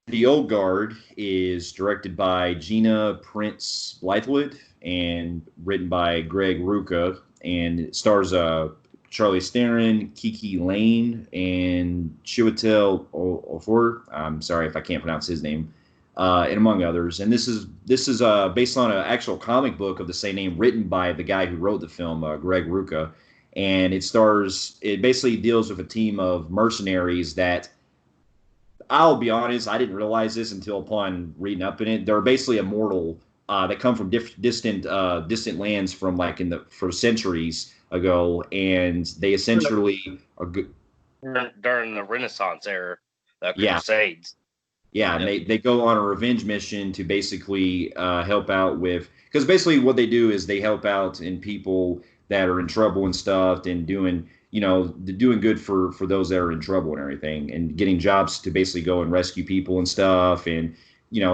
The Old Guard is directed by Gina Prince Blythewood and written by Greg Rucka, and it stars Charlie Theron, Kiki Lane, and Chiwetel Ejiofor. I'm sorry if I can't pronounce his name, and among others. And this is based on an actual comic book of the same name, written by the guy who wrote the film, Greg Rucka. And it basically deals with a team of mercenaries that, I'll be honest, I didn't realize this until upon reading up in it. They're basically immortal. They come from distant lands from like in the for centuries ago, and they essentially are good. During the Renaissance era, the Yeah, Crusades. yeah, and Yep. they go on a revenge mission to basically help out with, because basically what they do is they help out in people that are in trouble and stuff, and doing good for those that are in trouble and everything, and getting jobs to basically go and rescue people and stuff, and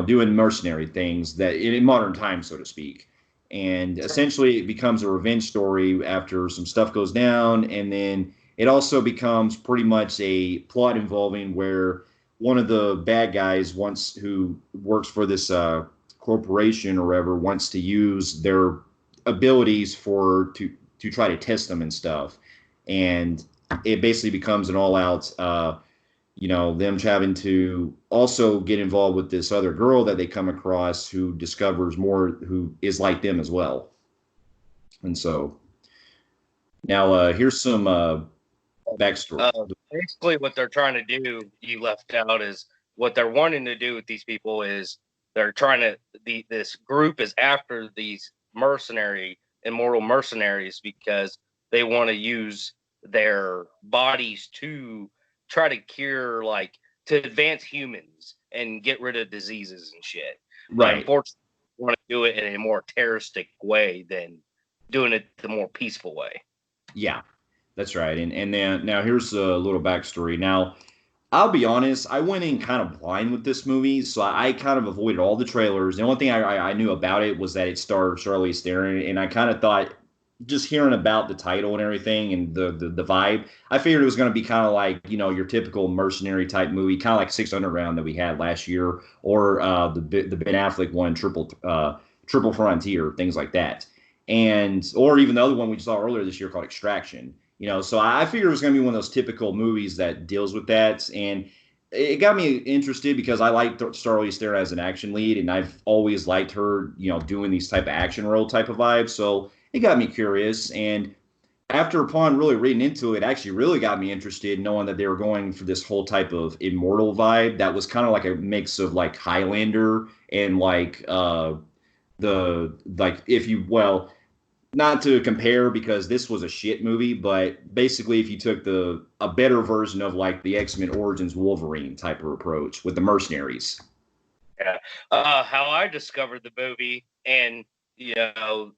doing mercenary things that in modern times, so to speak. And essentially it becomes a revenge story after some stuff goes down, and then it also becomes pretty much a plot involving where one of the bad guys who works for this corporation or whatever, wants to use their abilities to try to test them and stuff, and it basically becomes an all out them having to also get involved with this other girl that they come across, who discovers more, who is like them as well. And so now, here's some backstory. Basically, what they're trying to do, you left out, is what they're wanting to do with these people is they're trying to. This group is after these immortal mercenaries, because they want to use their bodies to try to cure, like, to advance humans and get rid of diseases and shit. But Right. unfortunately, they want to do it in a more terroristic way than doing it the more peaceful way. Yeah, that's right. And then now here's a little backstory. Now, I'll be honest, I went in kind of blind with this movie, so I kind of avoided all the trailers. The only thing I knew about it was that it starred Charlize Theron, and I kind of thought, just hearing about the title and everything and the vibe, I figured it was going to be kind of like your typical mercenary type movie, kind of like Six Underground that we had last year, or the Ben Affleck one, Triple Frontier, things like that, and or even the other one we saw earlier this year called Extraction. So I figured it was going to be one of those typical movies that deals with that, and it got me interested because I like Charlize Theron as an action lead, and I've always liked her, doing these type of action role type of vibes. So it got me curious, and upon really reading into it, actually really got me interested, knowing that they were going for this whole type of immortal vibe that was kind of like a mix of like Highlander and like the like if you well not to compare because this was a shit movie, but basically if you took a better version of like the X-Men Origins Wolverine type of approach with the mercenaries. Yeah. How I discovered the movie, and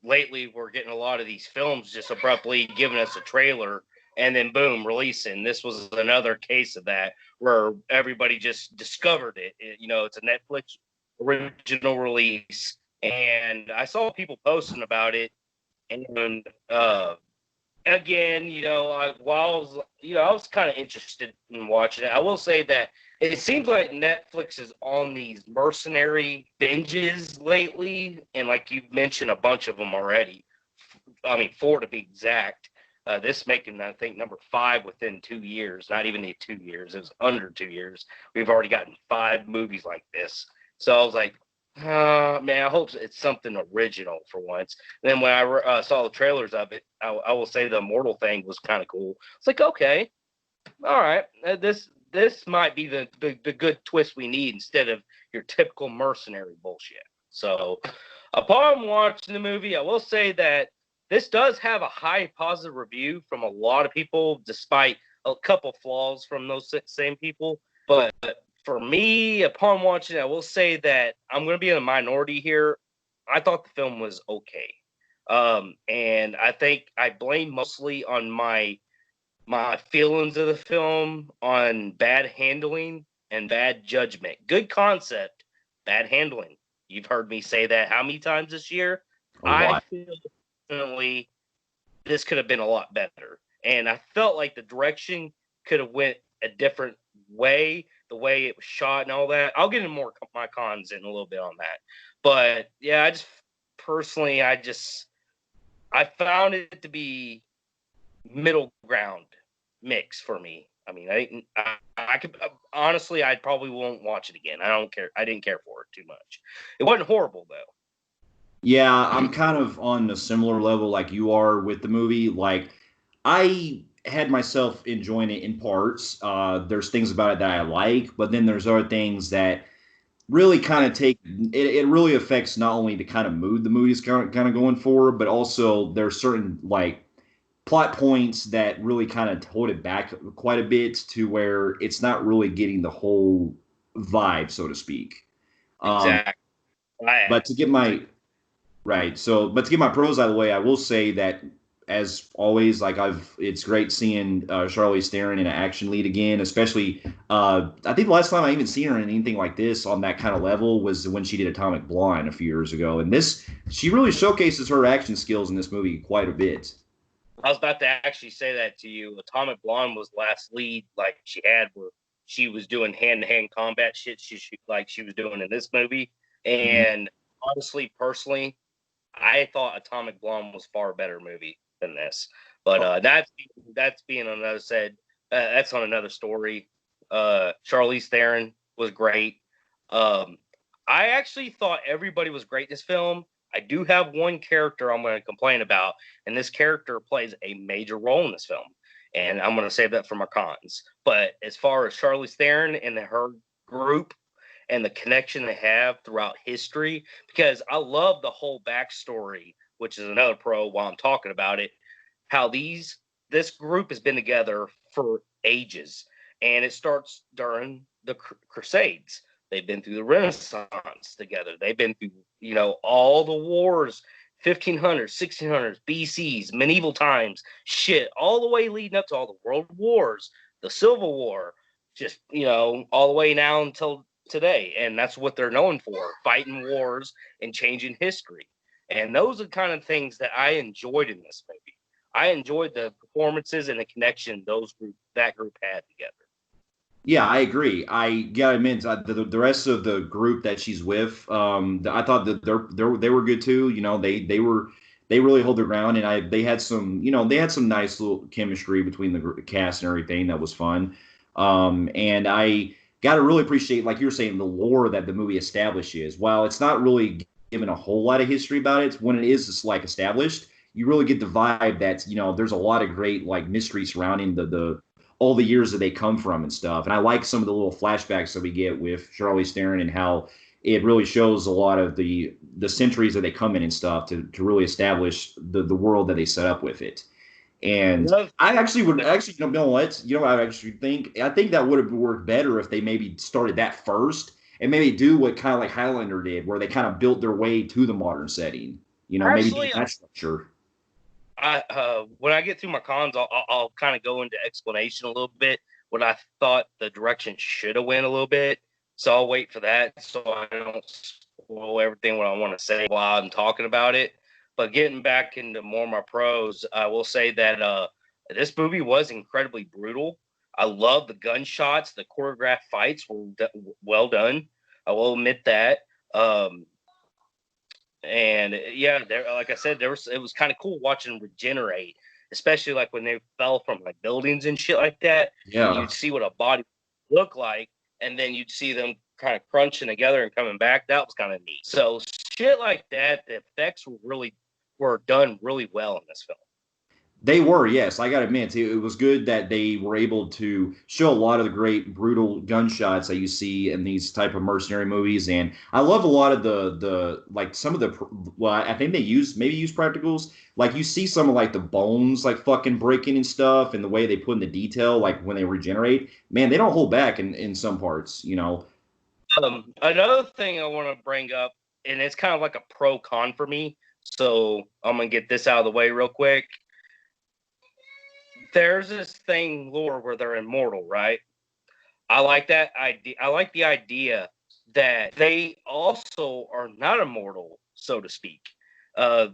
lately we're getting a lot of these films just abruptly giving us a trailer and then boom, releasing. This was another case of that, where everybody just discovered it. It's a Netflix original release, and I saw people posting about it, and again, I was kind of interested in watching it. I will say that it seems like Netflix is on these mercenary binges lately, and like you mentioned, a bunch of them already. I mean, four to be exact. This making, I think, number 5 within 2 years. Not even 2 years. It was under 2 years. We've already gotten 5 movies like this. So I was like, man, I hope it's something original for once. And then when I saw the trailers of it, I will say the immortal thing was kind of cool. It's like, okay, all right, this might be the good twist we need instead of your typical mercenary bullshit. So, upon watching the movie, I will say that this does have a high positive review from a lot of people, despite a couple flaws from those same people. But for me, upon watching it, I will say that I'm going to be in a minority here. I thought the film was okay. And I think I blame mostly on my feelings of the film on bad handling and bad judgment. Good concept, bad handling. You've heard me say that how many times this year? A I lot. feel definitely this could have been a lot better. And I felt like the direction could have went a different way, the way it was shot and all that. I'll get into more my cons in a little bit on that. But yeah, I just personally, I found it to be middle ground mix for me. I mean, I could honestly, I probably won't watch it again. I don't care. I didn't care for it too much. It wasn't horrible though. Yeah, I'm kind of on a similar level like you are with the movie. Like, I had myself enjoying it in parts. There's things about it that I like, but then there's other things that really kind of take it. It really affects not only the kind of mood the movie's kind of going for, but also there's certain like plot points that really kind of hold it back quite a bit to where it's not really getting the whole vibe, so to speak. Um, Exactly. but to get my Right. So, but to get my pros out of the way, I will say that as always, like it's great seeing Charlize Theron in an action lead again. Especially, I think the last time I even seen her in anything like this on that kind of level was when she did Atomic Blonde a few years ago. And this, she really showcases her action skills in this movie quite a bit. I was about to actually say that to you. Atomic Blonde was last lead like she had where she was doing hand to hand combat shit. Like she was doing in this movie. Mhm. And honestly, personally, I thought Atomic Blonde was far better movie than this. But Oh, that's being another said. That's on another story. Charlize Theron was great. Um, I actually thought everybody was great in this film. I do have one character I'm going to complain about, and this character plays a major role in this film. And I'm going to save that for my cons. But as far as Charlize Theron and her group, and the connection they have throughout history, because I love the whole backstory, which is another pro while I'm talking about it, how this group has been together for ages. And it starts during the Crusades. They've been through the Renaissance together. They've been through, all the wars, 1500s, 1600s, BCs, medieval times, shit, all the way leading up to all the world wars, the Civil War, just, all the way now until today. And that's what they're known for, fighting wars and changing history. And those are the kind of things that I enjoyed in this movie. I enjoyed the performances and the connection that group had together. yeah, I agree. I gotta admit, the rest of the group that she's with, I thought that they were good too. You know, they really hold their ground, and they had some, they had some nice little chemistry between the cast and everything that was fun. And I gotta really appreciate, like you were saying, the lore that the movie establishes. While it's not really given a whole lot of history about it, when it is just like established, you really get the vibe that there's a lot of great like mystery surrounding the all the years that they come from and stuff. And I like some of the little flashbacks that we get with Charlize Theron and how it really shows a lot of the centuries that they come in and stuff to really establish the world that they set up with it. And Another I actually would thing, actually what I actually think that would have worked better if they maybe started that first and maybe do what kind of like Highlander did, where they kind of built their way to the modern setting. Maybe do actually, that structure. when I get through my cons, I'll kind of go into explanation a little bit what I thought the direction should have went a little bit. So I'll wait for that so I don't spoil everything what I want to say while I'm talking about it. But getting back into more of my pros, I will say that this movie was incredibly brutal. I love the gunshots, the choreographed fights were well done. I will admit that. Um, and yeah, like I said, it was kind of cool watching them regenerate, especially like when they fell from like buildings and shit like that, and Yeah. you'd see what a body looked like, and then you'd see them kind of crunching together and coming back. That was kind of neat. So shit like that, the effects were done really well in this film. They were, yes. I got to admit, it was good that they were able to show a lot of the great brutal gunshots that you see in these type of mercenary movies, and I love a lot of the like some of the well, I think they use practicals. Like you see some of like the bones like fucking breaking and stuff, and the way they put in the detail, like when they regenerate. Man, they don't hold back in some parts. Another thing I want to bring up, and it's kind of like a pro con for me. So I'm gonna get this out of the way real quick. There's this thing lore where they're immortal, right? I like that idea. I like the idea that they also are not immortal, so to speak.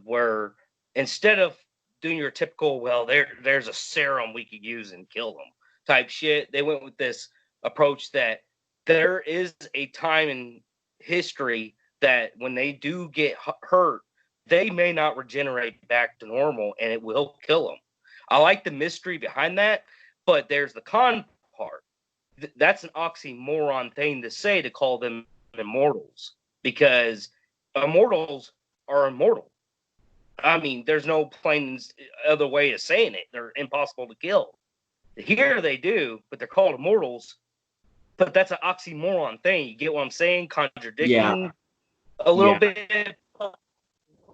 Where instead of doing your typical, well, there's a serum we could use and kill them type shit, they went with this approach that there is a time in history that when they do get hurt, they may not regenerate back to normal, and it will kill them. I like the mystery behind that, but there's the con part. That's an oxymoron thing to say, to call them immortals, because immortals are immortal. I mean, there's no plain other way of saying it. They're impossible to kill. Here they do, but they're called immortals. But that's an oxymoron thing. You get what I'm saying? Yeah, Contradicting a little yeah. bit.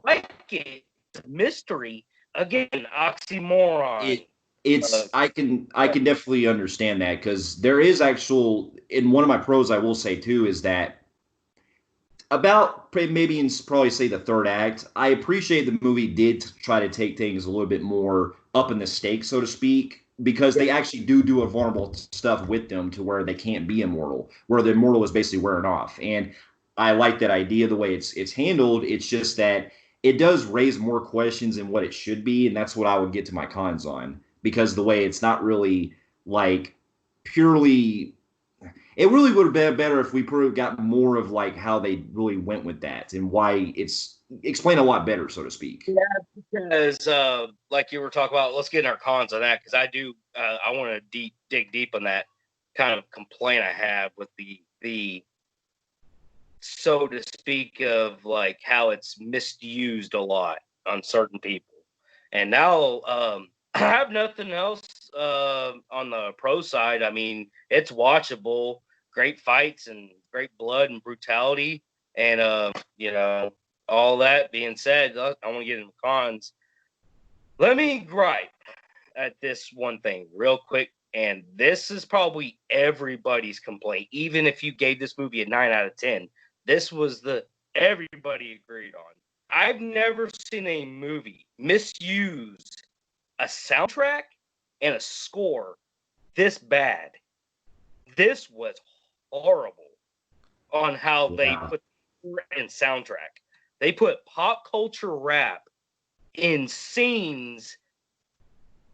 Like it. Mystery. Again, oxymoron. It it's I can definitely understand that because there is actual in one of my pros I will say too is that about maybe in probably say the third act, I appreciate the movie did try to take things a little bit more up in the stakes, so to speak, because they actually do a vulnerable stuff with them to where they can't be immortal, where the immortal is basically wearing off. And I like that idea the way it's handled. It's just that it does raise more questions than what it should be, and that's what I would get to my cons on because the way it's not really like purely it really would have been better if we got more of like how they really went with that and why it's explained a lot better, so to speak. Yeah, because like you were talking about, let's get in our cons on that, because I do I want to dig deep on that kind of complaint I have with the so to speak of like how it's misused a lot on certain people. And now I have nothing else on the pro side. I mean, it's watchable, great fights and great blood and brutality, and all that being said, I want to get into cons. Let me gripe at this one thing real quick, and this is probably everybody's complaint. Even if you gave this movie a 9 out of 10, this was the everybody agreed on. I've never seen a movie misuse a soundtrack and a score this bad. This was horrible on how they Yeah. put in soundtrack. They put pop culture rap in scenes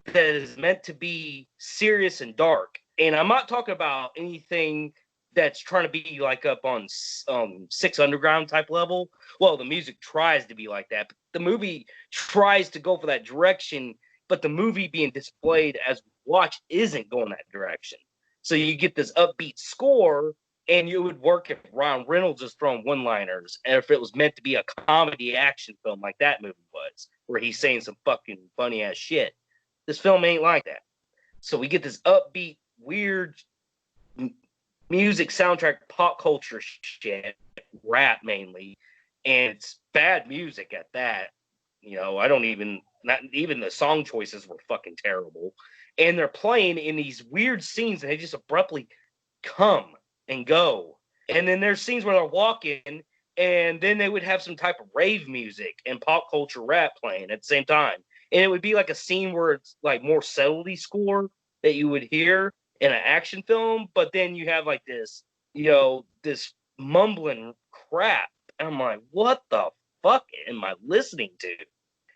that is meant to be serious and dark. And I'm not talking about anything that's trying to be like up on Six Underground type level. Well, the music tries to be like that, but the movie tries to go for that direction. But the movie being displayed as watch isn't going that direction. So you get this upbeat score, and it would work if Ron Reynolds is throwing one-liners, and if it was meant to be a comedy action film like that movie was, where he's saying some fucking funny ass shit. This film ain't like that. So we get this upbeat, weird music soundtrack, pop culture shit, rap mainly, and it's bad music at that. I don't even not even the song choices were fucking terrible, and they're playing in these weird scenes, and they just abruptly come and go. And then there's scenes where they're walking, and then they would have some type of rave music and pop culture rap playing at the same time. And it would be like a scene where it's like more subtlety score that you would hear in an action film, but then you have like this mumbling crap. And I'm like, what the fuck am I listening to?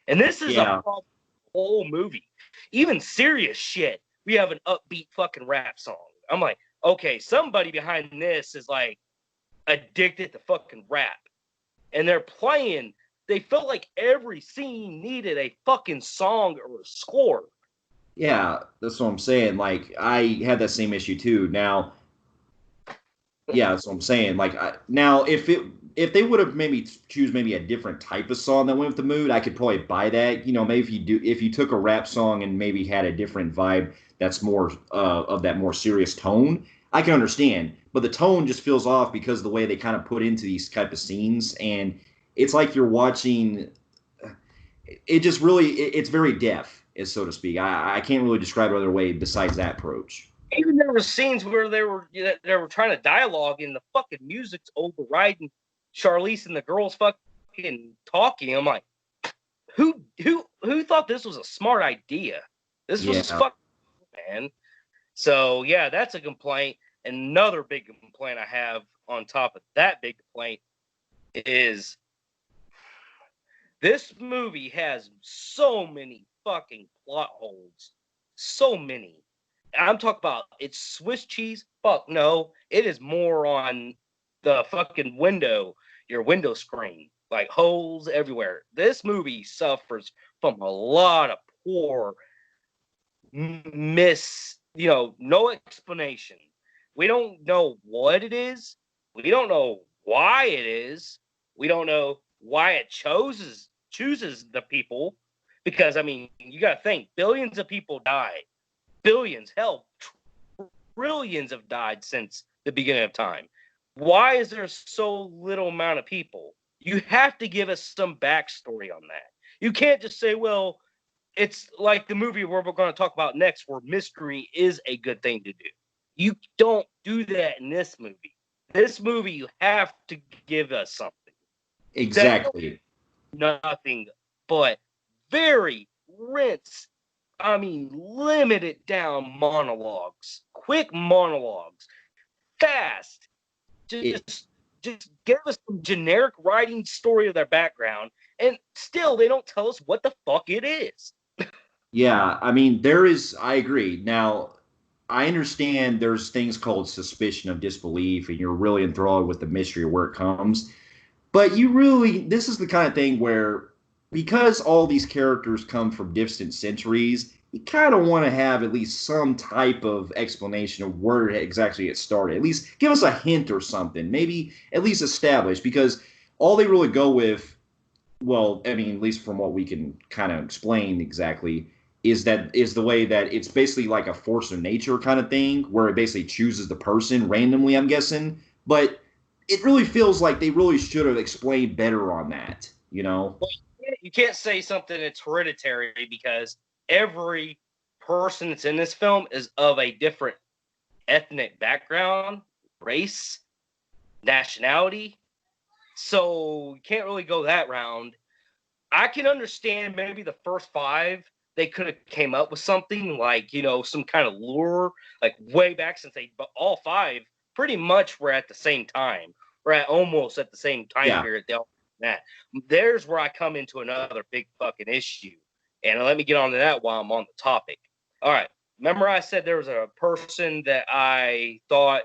And this is a Yeah. whole movie. Even serious shit, we have an upbeat fucking rap song. I'm like, okay, somebody behind this is like addicted to fucking rap. And they're playing, they felt like every scene needed a fucking song or a score. Yeah, that's what I'm saying. Like I had that same issue too. Now, yeah, that's what I'm saying. Like now, if they would have maybe choose maybe a different type of song that went with the mood, I could probably buy that. Maybe if you took a rap song and maybe had a different vibe that's more of that more serious tone, I can understand. But the tone just feels off because of the way they kind of put into these type of scenes, and it's like you're watching. It just really it's very deaf, as so to speak. I can't really describe it other way besides that approach. Even there were scenes where they were trying to dialogue and the fucking music's overriding Charlize and the girls fucking talking. I'm like, who thought this was a smart idea? This was Yeah, fucking man. So yeah, that's a complaint. Another big complaint I have on top of that big complaint is this movie has so many fucking plot holes. So many. I'm talking about it's Swiss cheese. Fuck no, it is more on the fucking window, your window screen, like holes everywhere. This movie suffers from a lot of poor no explanation. We don't know what it is. We don't know why it is. We don't know why it chooses the people. Because I mean, you got to think billions of people die. Billions, hell, trillions have died since the beginning of time. Why is there so little amount of people? You have to give us some backstory on that. You can't just say, well, it's like the movie where we're going to talk about next, where mystery is a good thing to do. You don't do that in this movie. This movie, you have to give us something. Exactly. Nothing but very rinse, I mean, limited down monologues, quick monologues, fast. It Just give us some generic writing story of their background, and still they don't tell us what the fuck it is. Yeah, I mean, I agree. Now, I understand there's things called suspicion of disbelief, and you're really enthralled with the mystery of where it comes. But this is the kind of thing where, because all these characters come from distant centuries, you kind of want to have at least some type of explanation of where exactly it started. At least give us a hint or something. Maybe at least establish, because all they really go with, well, I mean, at least from what we can kind of explain exactly, is the way that it's basically like a force of nature kind of thing, where it basically chooses the person randomly, I'm guessing. But it really feels like they really should have explained better on that, you know? Well, you can't say something that's hereditary because every person that's in this film is of a different ethnic background, race, nationality. So you can't really go that round. I can understand maybe the first five they could have came up with something like some kind of lure like way back since but all five pretty much were at the same time. We're at almost at the same time Yeah. period. They all that. There's where I come into another big fucking issue, and let me get on to that while I'm on the topic. All right, remember I said there was a person that I thought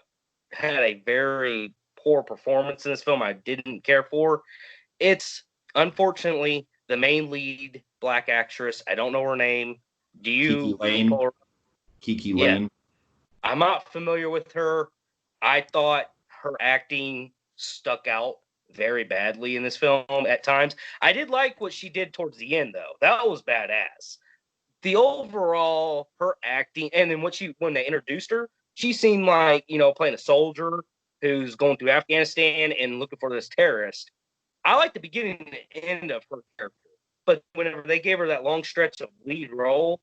had a very poor performance in this film I didn't care for. It's unfortunately the main lead black actress. I don't know her name. Kiki Can you Lane. pull her? Kiki Yeah, Lane. I'm not familiar with her. I thought her acting stuck out very badly in this film at times. I did like what she did towards the end, though. That was badass. The overall her acting, and then when they introduced her, she seemed like playing a soldier who's going through Afghanistan and looking for this terrorist. I like the beginning and the end of her character, but whenever they gave her that long stretch of lead role,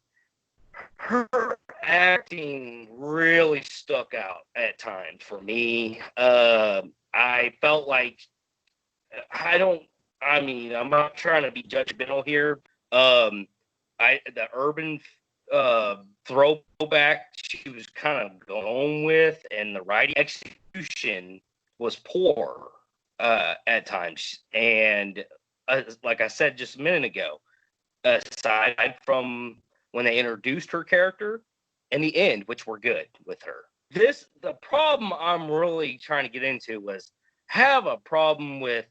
her acting really stuck out at times for me. I felt like I don't. I mean, I'm not trying to be judgmental here. The urban throwback she was kind of going with, and the writing execution was poor at times. And like I said just a minute ago, aside from when they introduced her character and the end, which were good with her. The problem I'm really trying to get into was have a problem with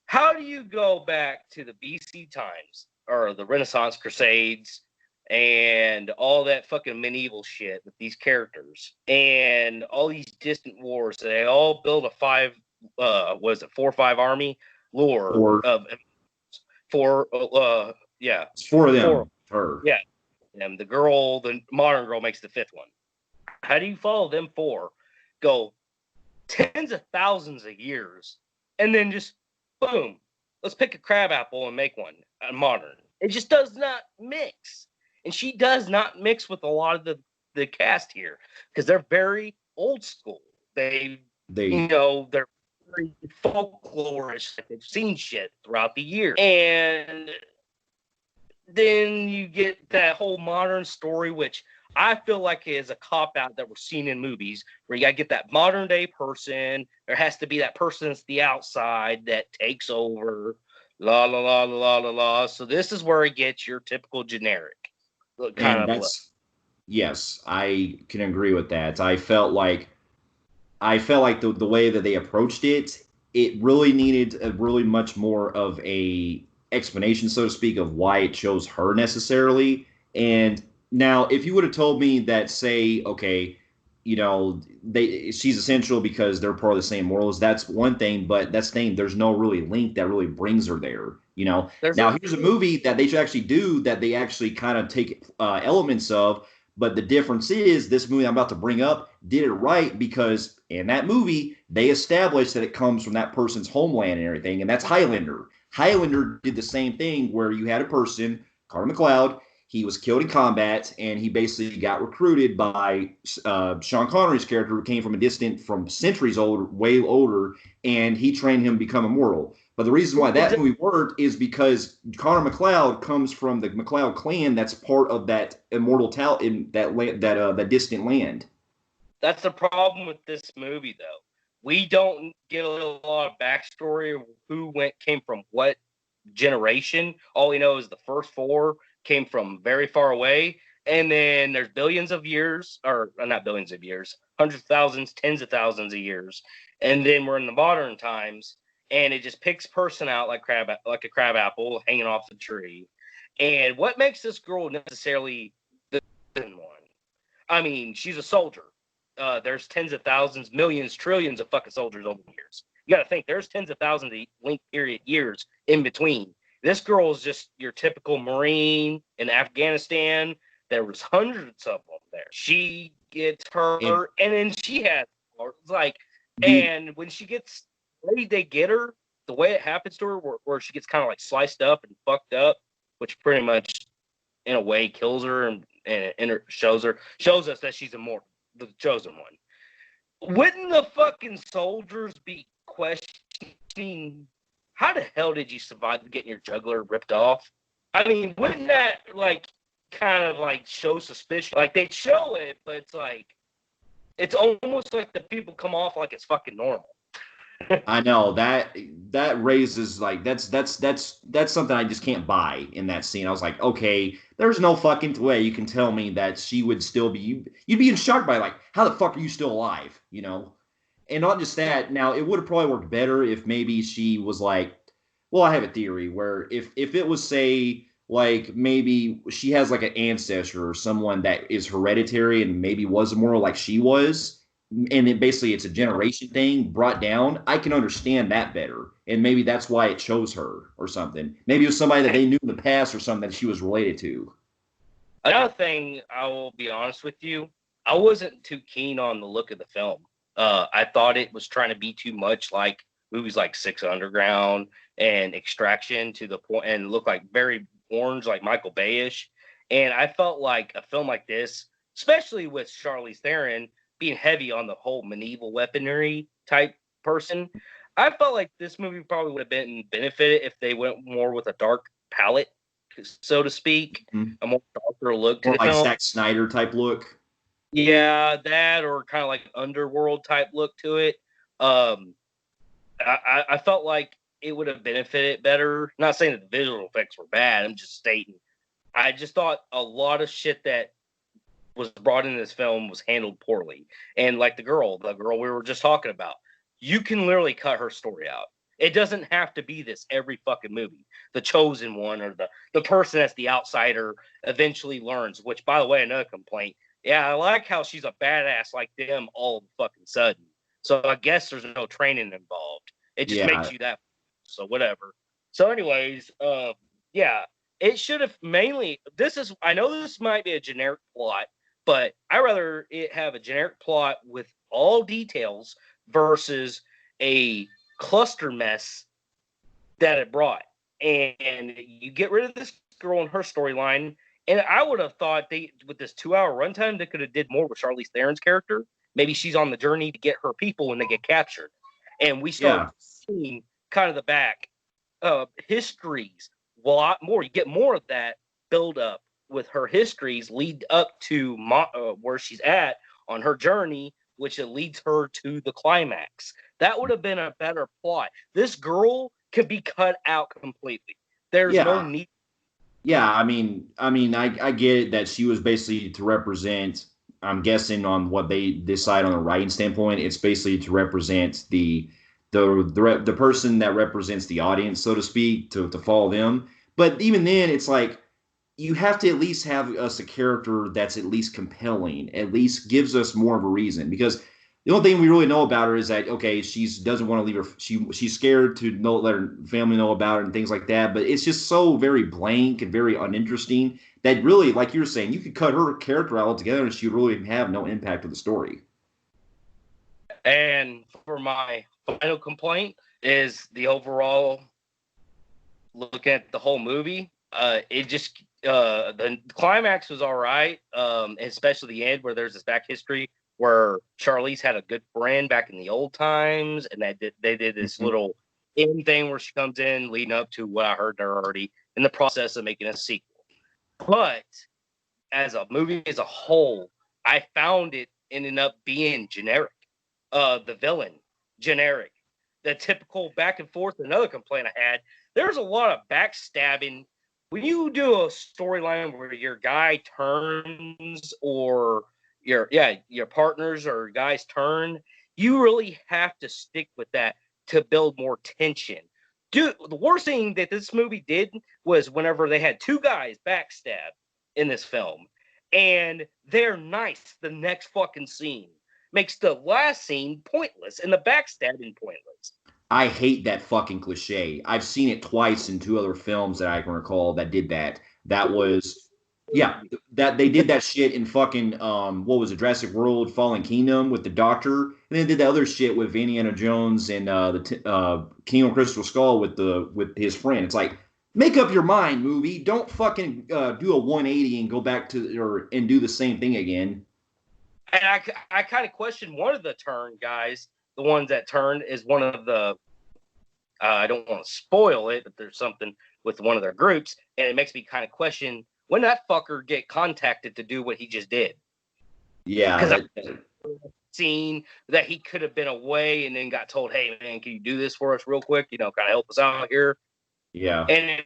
how do you go back to the BC times or the Renaissance Crusades and all that fucking medieval shit with these characters and all these distant wars. They all build a was it 4 or 5 army lore Or of four yeah, it's for four. them, her. Yeah. And the modern girl makes the fifth one. How do you follow them four? Go tens of thousands of years and then just boom, let's pick a crab apple and make one modern. It just does not mix. And she does not mix with a lot of the cast here because they're very old school. They They're very folklorish. Like they've seen shit throughout the year. And then you get that whole modern story, which I feel like is a cop out that we're seeing in movies, where you got to get that modern day person. There has to be that person that's the outside that takes over. La la la la la la. So this is where it gets your typical generic kind and of look. Yes, I can agree with that. I felt like the way that they approached it, it really needed a really much more of a explanation, so to speak, of why it chose her necessarily. And now, if you would have told me that, say, okay, she's essential because they're part of the same morals, that's one thing. But that's the thing. There's no really link that really brings her there. There's Now here's a movie that they should actually do that they actually kind of take elements of, but the difference is this movie I'm about to bring up did it right because in that movie they established that it comes from that person's homeland and everything, and that's Highlander. Highlander did the same thing where you had a person, Carter McLeod. He was killed in combat, and he basically got recruited by Sean Connery's character, who came from centuries old, way older, and he trained him to become immortal. But the reason why that movie worked is because Connor McLeod comes from the McLeod clan that's part of that immortal talent in that distant land. That's the problem with this movie, though. We don't get a lot of backstory of who came from what generation. All we know is the first four came from very far away, and then there's billions of years, or not billions of years, hundreds of thousands, tens of thousands of years, and then we're in the modern times, and it just picks person out like a crab apple hanging off the tree. And what makes this girl necessarily the one? I mean, she's a soldier. There's tens of thousands, millions, trillions of fucking soldiers over the years. You got to think there's tens of thousands of link period years in between. This girl is just your typical Marine in Afghanistan. There was hundreds of them there. She gets And her, and then she has like, the and when she gets, the way they get her, the way it happens to her, where she gets kind of like sliced up and fucked up, which pretty much in a way kills her and shows us that she's immortal, the chosen one. Wouldn't the fucking soldiers be questioning how the hell did you survive getting your jugular ripped off? I mean, wouldn't that like kind of like show suspicion? Like they show it, but it's like it's almost like the people come off like it's fucking normal. I know that raises like that's something I just can't buy in that scene. I was like, okay, there's no fucking way you can tell me that she would still be. You'd be in shock by like, how the fuck are you still alive? And not just that. Now it would have probably worked better if maybe she was like, well, I have a theory where if it was, say, like maybe she has like an ancestor or someone that is hereditary and maybe was immortal like she was, and then basically it's a generation thing brought down, I can understand that better. And maybe that's why it chose her or something. Maybe it was somebody that they knew in the past or something that she was related to. Another thing, I will be honest with you, I wasn't too keen on the look of the film. I thought it was trying to be too much like movies like Six Underground and Extraction to the point, and look like very orange, like Michael Bay-ish. And I felt like a film like this, especially with Charlize Theron being heavy on the whole medieval weaponry type person, I felt like this movie probably would have been benefited if they went more with a dark palette, so to speak, Mm-hmm. a more darker look to Or the like film. Zack Snyder type look. Yeah, that or kind of like underworld type look to it. Um, I felt like it would have benefited better. Not saying that the visual effects were bad. I'm just stating. I just thought a lot of shit that was brought in this film was handled poorly. And like the girl we were just talking about, you can literally cut her story out. It doesn't have to be this every fucking movie. The chosen one or the person that's the outsider eventually learns, which by the way, another complaint. Yeah, I like how she's a badass like them all of a fucking sudden. So I guess there's no training involved. It just Yeah. makes you that so whatever. So anyways, yeah, it should have mainly this is I know this might be a generic plot, but I rather it have a generic plot with all details versus a cluster mess that it brought. And you get rid of this girl and her storyline. And I would have thought they, with this 2 hour runtime, they could have did more with Charlize Theron's character. Maybe she's on the journey to get her people when they get captured, and we start Yeah. seeing kind of the back histories a lot more. You get more of that build up with her histories lead up to where she's at on her journey, which it leads her to the climax. That would have been a better plot. This girl could be cut out completely. There's no Yeah. need. Yeah, I get it that she was basically to represent. I'm guessing on what they decide on a writing standpoint, it's basically to represent the person that represents the audience, so to speak, to follow them. But even then, it's like you have to at least have us a character that's at least compelling, at least gives us more of a reason. Because the only thing we really know about her is that okay, she's doesn't want to leave her. She's scared to know, let her family know about it and things like that. But it's just so very blank and very uninteresting that really, like you were saying, you could cut her character out altogether and she would really have no impact on the story. And for my final complaint is the overall look at the whole movie. It just the climax was all right, especially the end where there's this back history where Charlize had a good friend back in the old times, and they did this little end thing where she comes in, leading up to what I heard they're already in the process of making a sequel. But as a movie as a whole, I found it ended up being generic. The villain, generic. The typical back and forth. Another complaint I had, there's a lot of backstabbing. When you do a storyline where your guy turns or your partners or guys turn, you really have to stick with that to build more tension. Dude, the worst thing that this movie did was whenever they had two guys backstab in this film, and they're nice the next fucking scene makes the last scene pointless and the backstabbing pointless. I hate that fucking cliche. I've seen it twice in two other films that I can recall that did that. That was yeah, that they did that shit in fucking what was it, Jurassic World Fallen Kingdom with the Doctor, and then did the other shit with Indiana Jones and King of Crystal Skull with his friend. It's like make up your mind, movie. Don't fucking do a 180 and go back to or and do the same thing again. And I kind of question one of the turn guys. The ones that turned is one of the. I don't want to spoil it, but there's something with one of their groups, and it makes me kind of question when that fucker get contacted to do what he just did. Yeah, Because I've seen that he could have been away and then got told, "Hey man, can you do this for us real quick? You know, kind of help us out here." yeah. And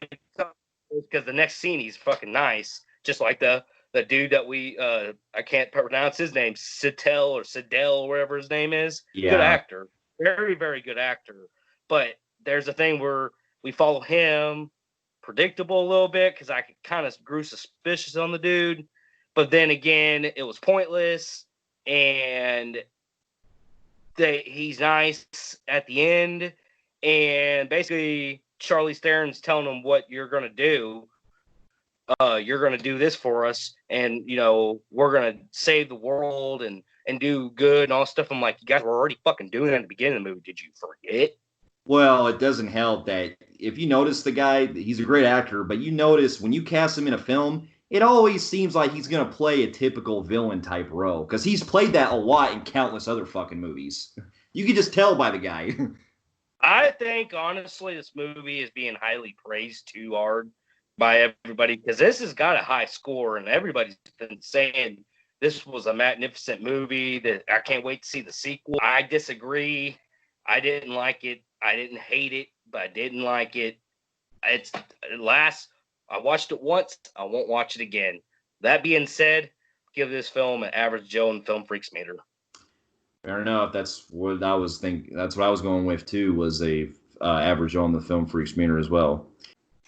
because the next scene he's fucking nice, just like the dude that we I can't pronounce his name, Sitel or Sidell or whatever his name is. Yeah. Good actor, very very good actor. But there's a thing where we follow him, predictable a little bit because I kind of grew suspicious on the dude. But then again, it was pointless, and he's nice at the end, and basically Charlie Theron's telling him what you're gonna do. You're gonna do this for us, and you know we're gonna save the world and do good and all stuff. I'm like, you guys were already fucking doing that at the beginning of the movie. Did you forget? Well, it doesn't help that if you notice the guy, he's a great actor, but you notice when you cast him in a film, it always seems like he's going to play a typical villain type role because he's played that a lot in countless other fucking movies. You can just tell by the guy. I think honestly, this movie is being highly praised too hard by everybody because this has got a high score, and everybody's been saying this was a magnificent movie. That I can't wait to see the sequel. I disagree. I didn't like it. I didn't hate it, but I didn't like it. It's last. I watched it once. I won't watch it again. That being said, give this film an average Joe and Film Freaks meter. Fair enough. That's what I was thinking. That's what I was going with too. Was a average on the Film Freaks meter as well.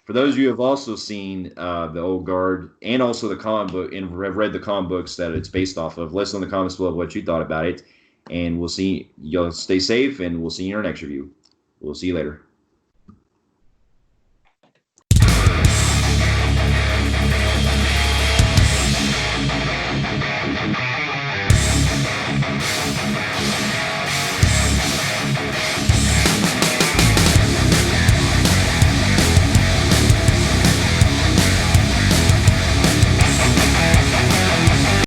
For those of you who have also seen the Old Guard and also the comic book and have read the comic books that it's based off of, let us know in the comments below what you thought about it. And we'll see. You'll stay safe, and we'll see you in our next review. We'll see you later.